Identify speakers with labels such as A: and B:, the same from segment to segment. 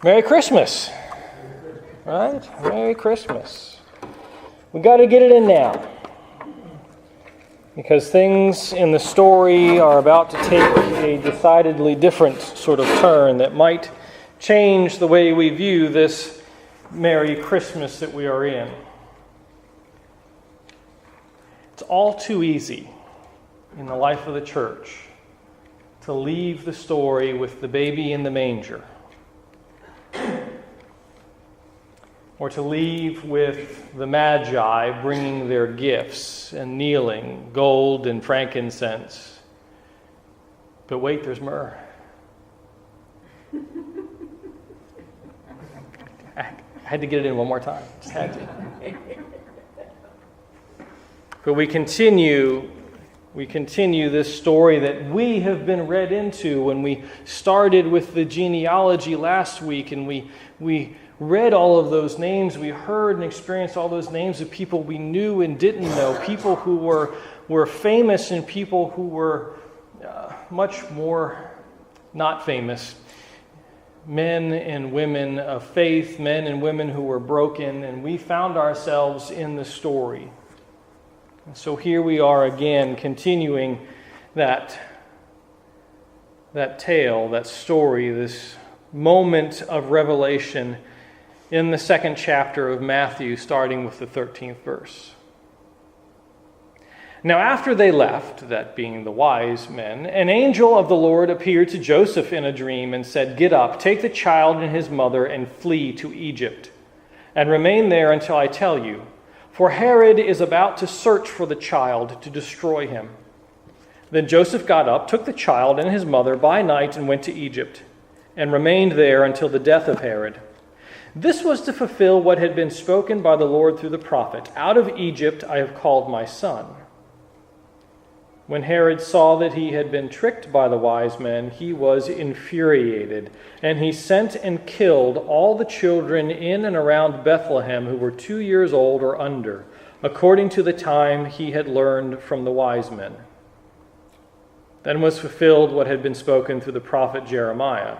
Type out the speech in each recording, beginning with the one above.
A: Merry Christmas. Right? Merry Christmas. We got to get it in now, because things in the story are about to take a decidedly different sort of turn that might change the way we view this Merry Christmas that we are in. It's all too easy in the life of the church to leave the story with the baby in the manger, or to leave with the Magi bringing their gifts and kneeling, gold and frankincense. But wait, there's myrrh. I had to get it in one more time. Just had to. But we continue this story that we have been read into when we started with the genealogy last week, and we read all of those names. We heard and experienced all those names of people we knew and didn't know, people who were famous and people who were much more not famous, men and women of faith, men and women who were broken, and we found ourselves in the story. And so here we are again, continuing that tale, that story, this moment of revelation in the second chapter of Matthew, starting with the 13th verse. Now after they left, that being the wise men, an angel of the Lord appeared to Joseph in a dream and said, "Get up, take the child and his mother and flee to Egypt, and remain there until I tell you. For Herod is about to search for the child to destroy him." Then Joseph got up, took the child and his mother by night and went to Egypt, and remained there until the death of Herod. This was to fulfill what had been spoken by the Lord through the prophet, "Out of Egypt I have called my son." When Herod saw that he had been tricked by the wise men, he was infuriated, and he sent and killed all the children in and around Bethlehem who were 2 years old or under, according to the time he had learned from the wise men. Then was fulfilled what had been spoken through the prophet Jeremiah.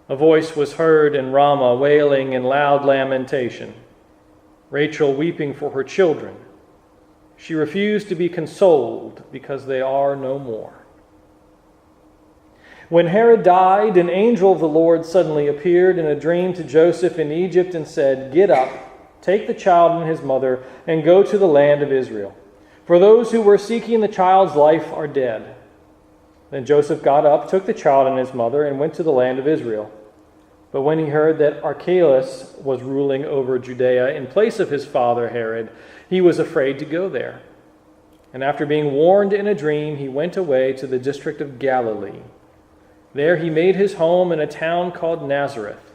A: A voice was heard in Ramah, wailing in loud lamentation, Rachel weeping for her children. She refused to be consoled because they are no more. When Herod died, an angel of the Lord suddenly appeared in a dream to Joseph in Egypt and said, "Get up, take the child and his mother, and go to the land of Israel. For those who were seeking the child's life are dead." Then Joseph got up, took the child and his mother, and went to the land of Israel. But when he heard that Archelaus was ruling over Judea in place of his father Herod, he was afraid to go there. And after being warned in a dream, he went away to the district of Galilee. There he made his home in a town called Nazareth,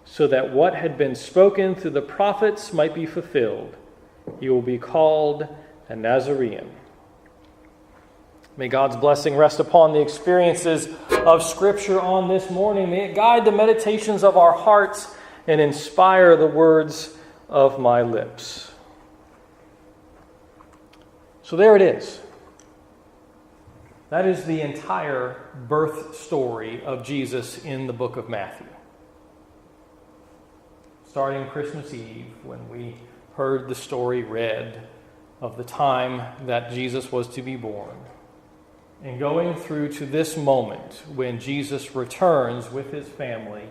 A: so that what had been spoken through the prophets might be fulfilled. He will be called a Nazarene. May God's blessing rest upon the experiences of Scripture on this morning. May it guide the meditations of our hearts and inspire the words of my lips. So there it is. That is the entire birth story of Jesus in the book of Matthew. Starting Christmas Eve, when we heard the story read of the time that Jesus was to be born, and going through to this moment when Jesus returns with his family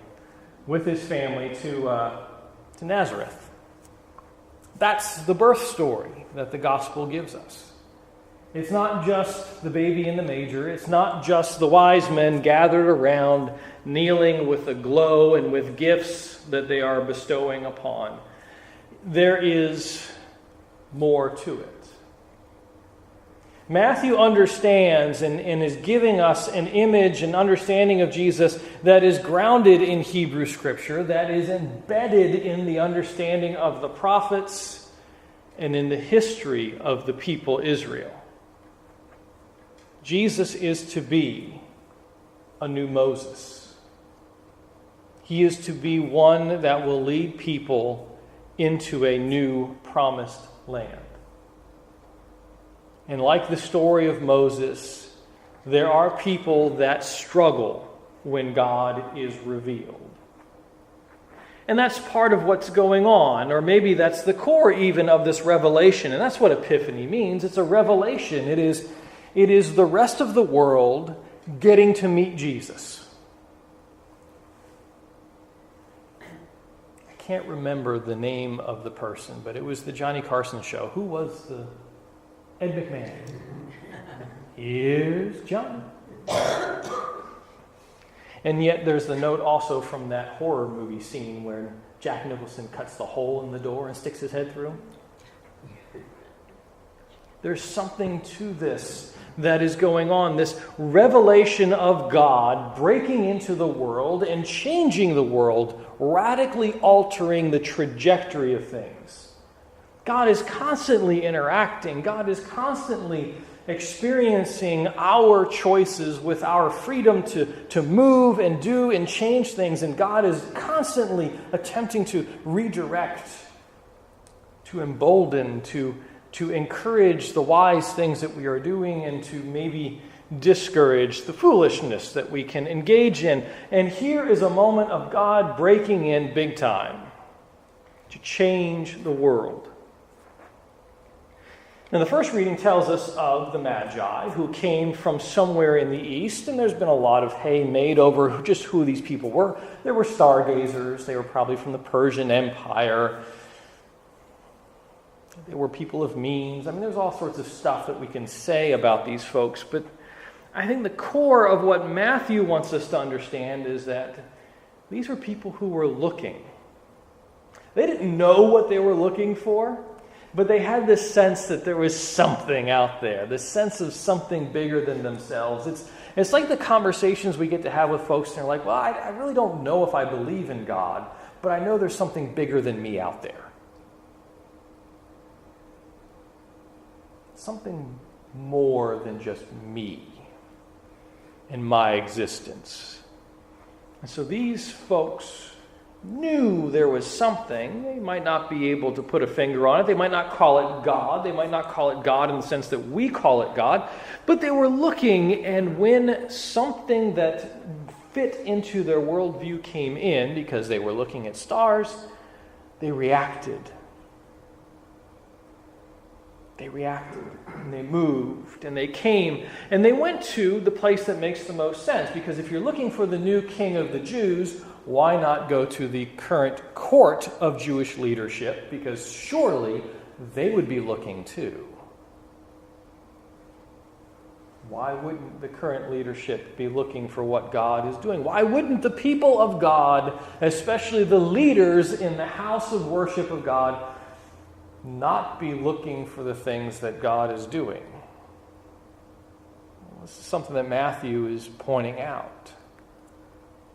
A: to Nazareth. That's the birth story that the gospel gives us. It's not just the baby in the manger. It's not just the wise men gathered around, kneeling with a glow and with gifts that they are bestowing upon. There is more to it. Matthew understands and is giving us an image and understanding of Jesus that is grounded in Hebrew Scripture, that is embedded in the understanding of the prophets and in the history of the people Israel. Jesus is to be a new Moses. He is to be one that will lead people into a new promised land. And like the story of Moses, there are people that struggle when God is revealed. And that's part of what's going on, or maybe that's the core even of this revelation. And that's what Epiphany means. It's a revelation. It is the rest of the world getting to meet Jesus. I can't remember the name of the person, but it was the Johnny Carson show. Who was the Ed McMahon? Here's John. And yet there's the note also from that horror movie scene where Jack Nicholson cuts the hole in the door and sticks his head through. There's something to this that is going on, this revelation of God breaking into the world and changing the world, radically altering the trajectory of things. God is constantly interacting. God is constantly experiencing our choices with our freedom to move and do and change things. And God is constantly attempting to redirect, to embolden, to encourage the wise things that we are doing and to maybe discourage the foolishness that we can engage in. And here is a moment of God breaking in big time to change the world. Now, the first reading tells us of the Magi who came from somewhere in the east, and there's been a lot of hay made over just who these people were. There were stargazers. They were probably from the Persian Empire. They were people of means. I mean, there's all sorts of stuff that we can say about these folks, but I think the core of what Matthew wants us to understand is that these were people who were looking. They didn't know what they were looking for, but they had this sense that there was something out there, this sense of something bigger than themselves. It's like the conversations we get to have with folks, and they're like, well, I really don't know if I believe in God, but I know there's something bigger than me out there. Something more than just me and my existence. And so these folks knew there was something. They might not be able to put a finger on it. They might not call it God. They might not call it God in the sense that we call it God. But they were looking, and when something that fit into their worldview came in, because they were looking at stars, they reacted. They reacted, and they moved, and they came, and they went to the place that makes the most sense. Because if you're looking for the new king of the Jews, why not go to the current court of Jewish leadership? Because surely they would be looking too. Why wouldn't the current leadership be looking for what God is doing? Why wouldn't the people of God, especially the leaders in the house of worship of God, not be looking for the things that God is doing? This is something that Matthew is pointing out.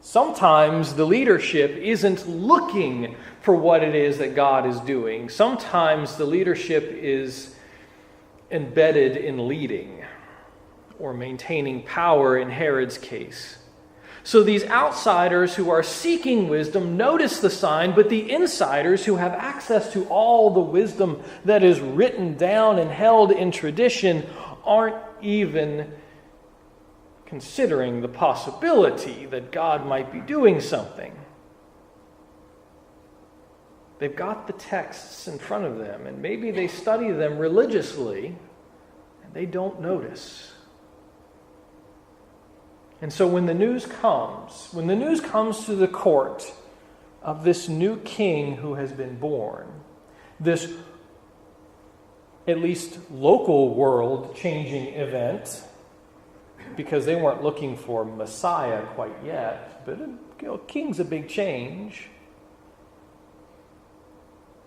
A: Sometimes the leadership isn't looking for what it is that God is doing. Sometimes the leadership is embedded in leading or maintaining power in Herod's case. So these outsiders who are seeking wisdom notice the sign, but the insiders who have access to all the wisdom that is written down and held in tradition aren't even considering the possibility that God might be doing something. They've got the texts in front of them, and maybe they study them religiously, and they don't notice. And so when the news comes to the court of this new king who has been born, this at least local world-changing event, because they weren't looking for Messiah quite yet, but king's a big change.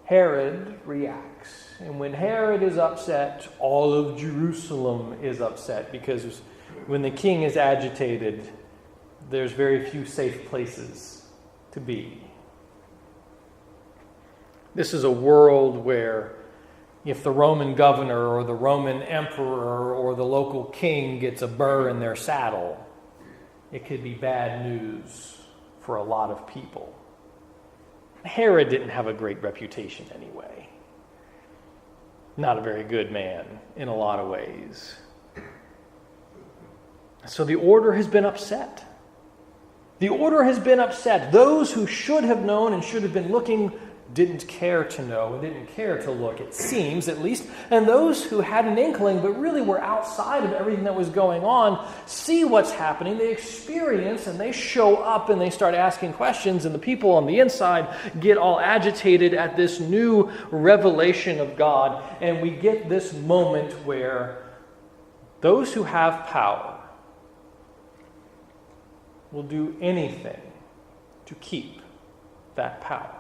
A: Herod reacts. And when Herod is upset, all of Jerusalem is upset, because when the king is agitated, there's very few safe places to be. This is a world where if the Roman governor or the Roman emperor or the local king gets a burr in their saddle, it could be bad news for a lot of people. Herod didn't have a great reputation anyway. Not a very good man in a lot of ways. So the order has been upset. The order has been upset. Those who should have known and should have been looking didn't care to know and didn't care to look, it seems at least. And those who had an inkling but really were outside of everything that was going on see what's happening. They experience and they show up and they start asking questions. And the people on the inside get all agitated at this new revelation of God. And we get this moment where those who have power will do anything to keep that power.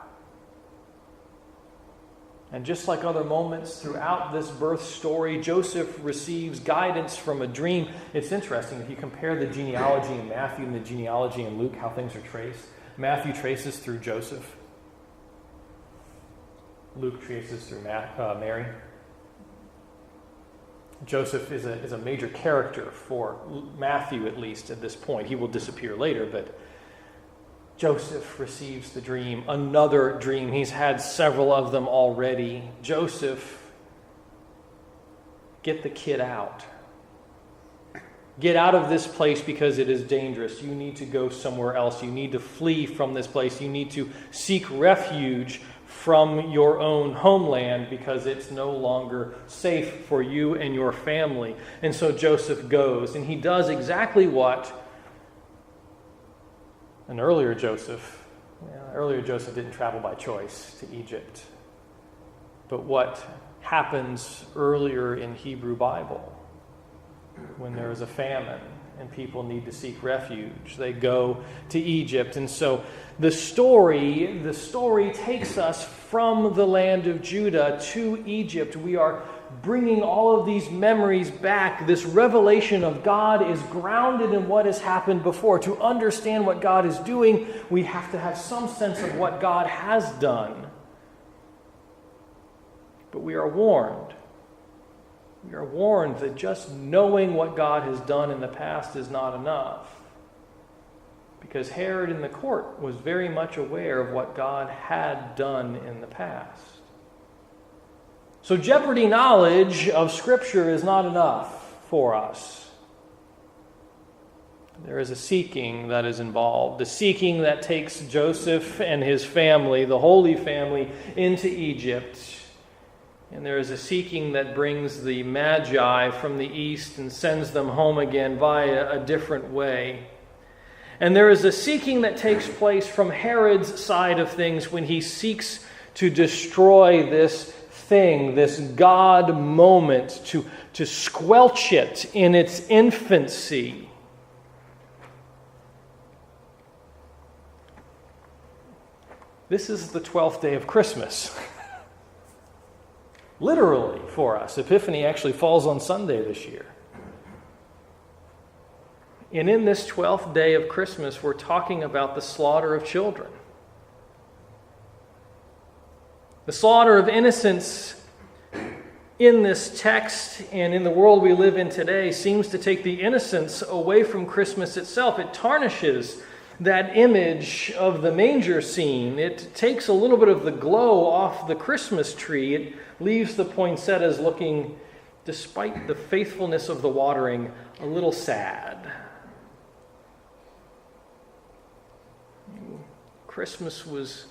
A: And just like other moments throughout this birth story, Joseph receives guidance from a dream. It's interesting, if you compare the genealogy in Matthew and the genealogy in Luke, how things are traced. Matthew traces through Joseph. Luke traces through Mary. Joseph is a major character for Matthew, at least at this point. He will disappear later, but Joseph receives the dream, another dream. He's had several of them already. Joseph, get the kid out. Get out of this place because it is dangerous. You need to go somewhere else. You need to flee from this place. You need to seek refuge from your own homeland because it's no longer safe for you and your family. And so Joseph goes, and he does exactly what an earlier Joseph didn't travel by choice to Egypt. But what happens earlier in Hebrew Bible, when there is a famine and people need to seek refuge, they go to Egypt. And so the story takes us from the land of Judah to Egypt. We are bringing all of these memories back. This revelation of God is grounded in what has happened before. To understand what God is doing, we have to have some sense of what God has done. But we are warned. We are warned that just knowing what God has done in the past is not enough. Because Herod in the court was very much aware of what God had done in the past. So Jeopardy knowledge of Scripture is not enough for us. There is a seeking that is involved. The seeking that takes Joseph and his family, the Holy Family, into Egypt. And there is a seeking that brings the Magi from the east and sends them home again via a different way. And there is a seeking that takes place from Herod's side of things when he seeks to destroy this thing, this God moment, to squelch it in its infancy. This is the 12th day of Christmas. Literally for us. Epiphany actually falls on Sunday this year. And in this 12th day of Christmas, we're talking about the slaughter of children. The slaughter of innocents in this text and in the world we live in today seems to take the innocence away from Christmas itself. It tarnishes that image of the manger scene. It takes a little bit of the glow off the Christmas tree. It leaves the poinsettias looking, despite the faithfulness of the watering, a little sad. Christmas was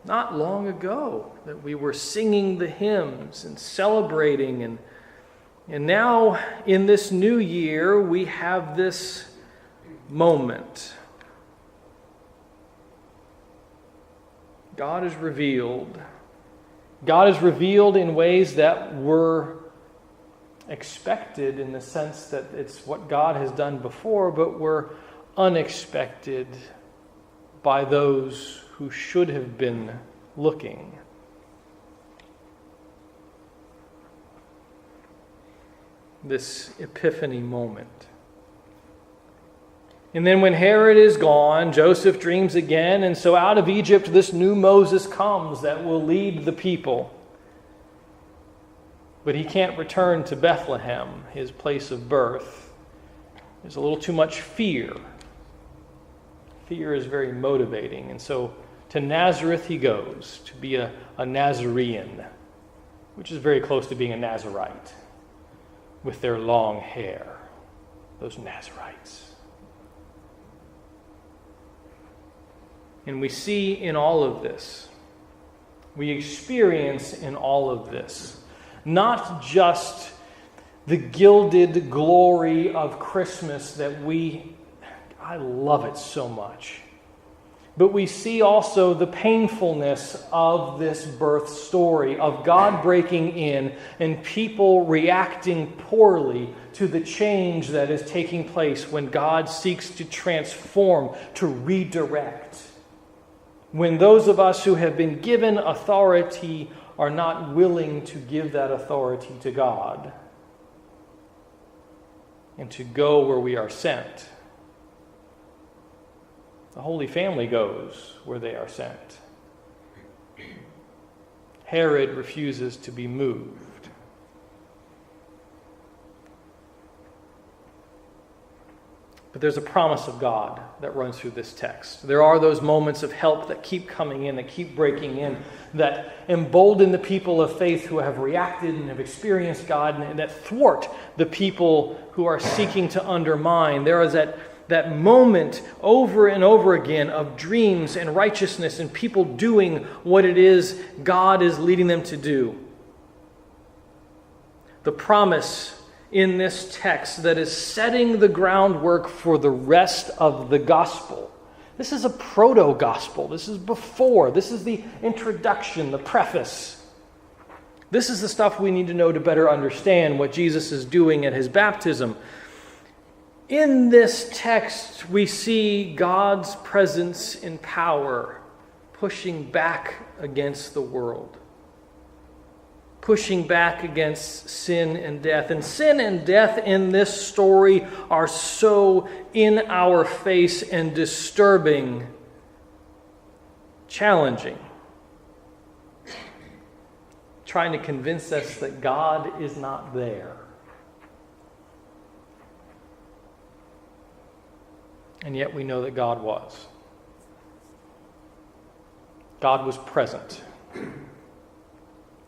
A: not long ago that we were singing the hymns and celebrating, and now in this new year we have this moment. God is revealed. God is revealed in ways that were expected in the sense that it's what God has done before, but were unexpected by those who should have been looking. This Epiphany moment. And then when Herod is gone, Joseph dreams again, and so out of Egypt this new Moses comes that will lead the people. But he can't return to Bethlehem, his place of birth. There's a little too much fear. Fear is very motivating, and so to Nazareth he goes to be a Nazarene, which is very close to being a Nazarite, with their long hair, those Nazarites. And we see in all of this, we experience in all of this, not just the gilded glory of Christmas that I love it so much. But we see also the painfulness of this birth story, of God breaking in and people reacting poorly to the change that is taking place when God seeks to transform, to redirect. When those of us who have been given authority are not willing to give that authority to God and to go where we are sent. The Holy Family goes where they are sent. Herod refuses to be moved. But there's a promise of God that runs through this text. There are those moments of help that keep coming in, that keep breaking in, that embolden the people of faith who have reacted and have experienced God, and that thwart the people who are seeking to undermine. There is that moment over and over again of dreams and righteousness and people doing what it is God is leading them to do. The promise in this text that is setting the groundwork for the rest of the gospel. This is a proto-gospel. This is before. This is the introduction, the preface. This is the stuff we need to know to better understand what Jesus is doing at his baptism. In this text, we see God's presence in power pushing back against the world, pushing back against sin and death. And sin and death in this story are so in our face and disturbing, challenging, trying to convince us that God is not there. And yet we know that God was. God was present.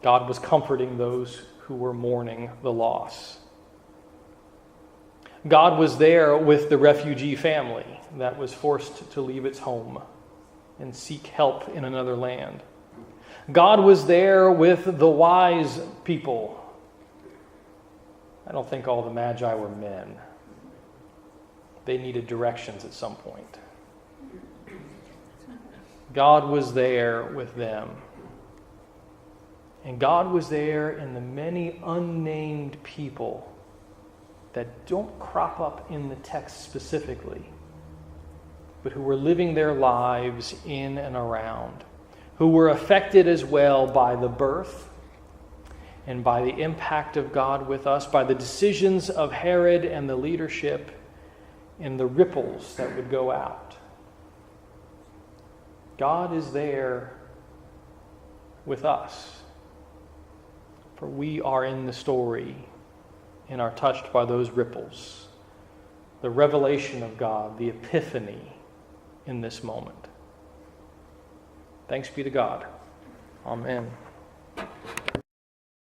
A: God was comforting those who were mourning the loss. God was there with the refugee family that was forced to leave its home and seek help in another land. God was there with the wise people. I don't think all the Magi were men. They needed directions at some point. God was there with them. And God was there in the many unnamed people that don't crop up in the text specifically, but who were living their lives in and around, who were affected as well by the birth and by the impact of God with us, by the decisions of Herod and the leadership, and the ripples that would go out. God is there with us, for we are in the story and are touched by those ripples, the revelation of God, the epiphany in this moment. Thanks be to God. Amen.